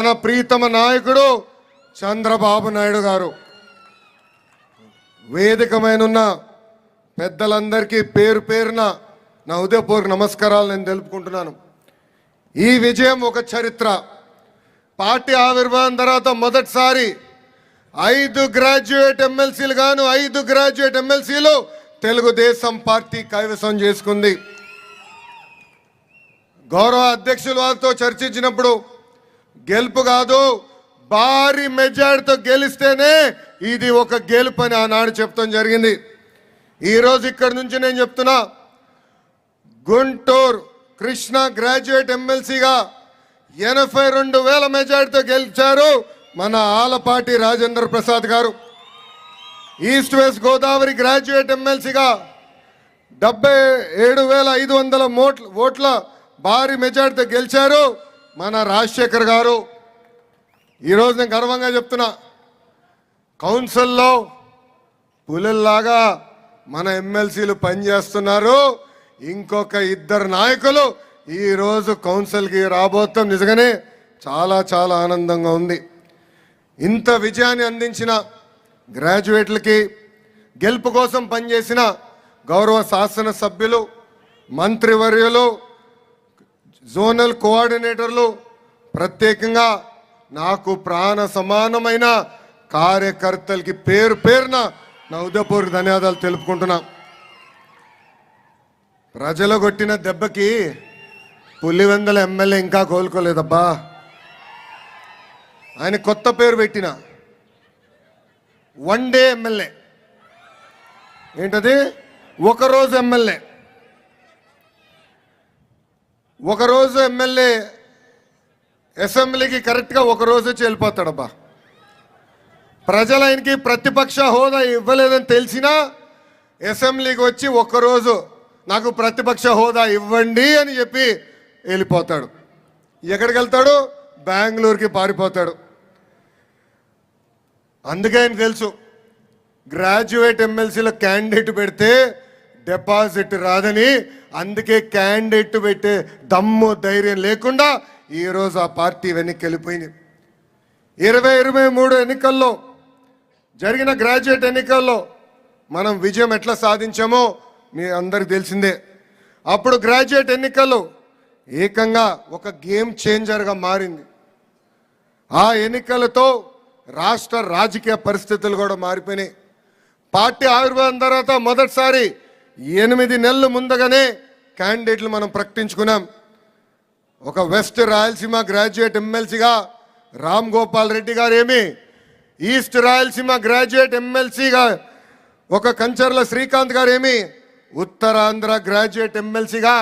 మన ప్రీతమ నాయకుడు చంద్రబాబు నాయుడు గారు వేదికమైన పెద్దలందరికీ పేరు పేరున నా హృదయపూర్వక నమస్కారాలు నేను తెలుపుకుంటున్నాను. ఈ విజయం ఒక చరిత్ర. పార్టీ ఆవిర్భావం తర్వాత మొదటిసారి 5 గ్రాడ్యుయేట్ ఎమ్మెల్సీలు గాను 5 గ్రాడ్యుయేట్ ఎమ్మెల్సీలు తెలుగుదేశం పార్టీ కైవసం చేసుకుంది. గౌరవ అధ్యక్షుల వారితో చర్చించినప్పుడు గెలుపు కాదు, భారీ మెజారిటీతో గెలిస్తేనే ఇది ఒక గెలుపు అని ఆనాడు చెప్తాం జరిగింది. ఈరోజు ఇక్కడి నుంచి నేను చెప్తున్నా, గుంటూరు కృష్ణ గ్రాడ్యుయేట్ ఎమ్మెల్సీగా 82,000 మెజారిటీతో గెలిచారు మన ఆలపాటి రాజేంద్ర ప్రసాద్ గారు. ఈస్ట్ వెస్ట్ గోదావరి గ్రాడ్యుయేట్ ఎమ్మెల్సీగా 77,500 ఓట్ల భారీ మెజారిటీతో గెలిచారు మన రాజశేఖర్ గారు. ఈరోజు నేను గర్వంగా చెప్తున్నా, కౌన్సిల్లో పులిల్లాగా మన ఎమ్మెల్సీలు పనిచేస్తున్నారు. ఇంకొక 2 నాయకులు ఈరోజు కౌన్సిల్కి రాబోతాం. నిజంగానే చాలా చాలా ఆనందంగా ఉంది. ఇంత విజయాన్ని అందించిన గ్రాడ్యుయేట్లకి, గెలుపు కోసం పనిచేసిన గౌరవ శాసనసభ్యులు, మంత్రివర్యులు, జోనల్ కోఆర్డినేటర్లు, ప్రత్యేకంగా నాకు ప్రాణ సమానమైన కార్యకర్తలకి పేరు పేరున నా హృదయపూర్వక ధన్యవాదాలు తెలుపుకుంటున్నా. ప్రజలు కొట్టిన దెబ్బకి పులివెందుల ఎమ్మెల్యే ఇంకా కోలుకోలేదబ్బా. ఆయన కొత్త పేరు పెట్టిన వన్ డే ఎమ్మెల్యే. ఏంటది? ఒకరోజు ఎమ్మెల్యే. ఒకరోజు ఎమ్మెల్యే అసెంబ్లీకి కరెక్ట్గా ఒకరోజు వచ్చి వెళ్ళిపోతాడబ్బా. ప్రజలు ఆయనకి ప్రతిపక్ష హోదా ఇవ్వలేదని తెలిసినా అసెంబ్లీకి వచ్చి ఒక్కరోజు నాకు ప్రతిపక్ష హోదా ఇవ్వండి అని చెప్పి వెళ్ళిపోతాడు. ఎక్కడికి వెళ్తాడు? బెంగళూరుకి పారిపోతాడు. అందుకే ఆయన తెలుసు, గ్రాడ్యుయేట్ ఎమ్మెల్సీలో క్యాండిడేట్ పెడితే డిపాజిట్ రాదని. అందుకే క్యాండిడేట్ పెట్టే దమ్ము ధైర్యం లేకుండా ఈరోజు ఆ పార్టీ వెనక్కి వెళ్ళిపోయింది. 2023 ఎన్నికల్లో జరిగిన గ్రాడ్యుయేట్ ఎన్నికల్లో మనం విజయం ఎట్లా సాధించామో మీ అందరికి తెలిసిందే. అప్పుడు గ్రాడ్యుయేట్ ఎన్నికల్లో ఏకంగా ఒక గేమ్ చేంజర్గా మారింది. ఆ ఎన్నికలతో రాష్ట్ర రాజకీయ పరిస్థితులు కూడా మారిపోయినాయి. పార్టీ ఆవిర్భావం తర్వాత మొదటిసారి 8 నెలలు ముందుగానే క్యాండిడేట్లు మనం ప్రకటించుకున్నాం. ఒక వెస్ట్ రాయలసీమ గ్రాడ్యుయేట్ ఎమ్మెల్సీగా రామ్ గోపాల్ రెడ్డి గారేమి, ఈస్ట్ రాయలసీమ గ్రాడ్యుయేట్ ఎమ్మెల్సీగా ఒక కంచర్ల శ్రీకాంత్ గారేమి, ఉత్తరాంధ్ర గ్రాడ్యుయేట్ ఎమ్మెల్సీగా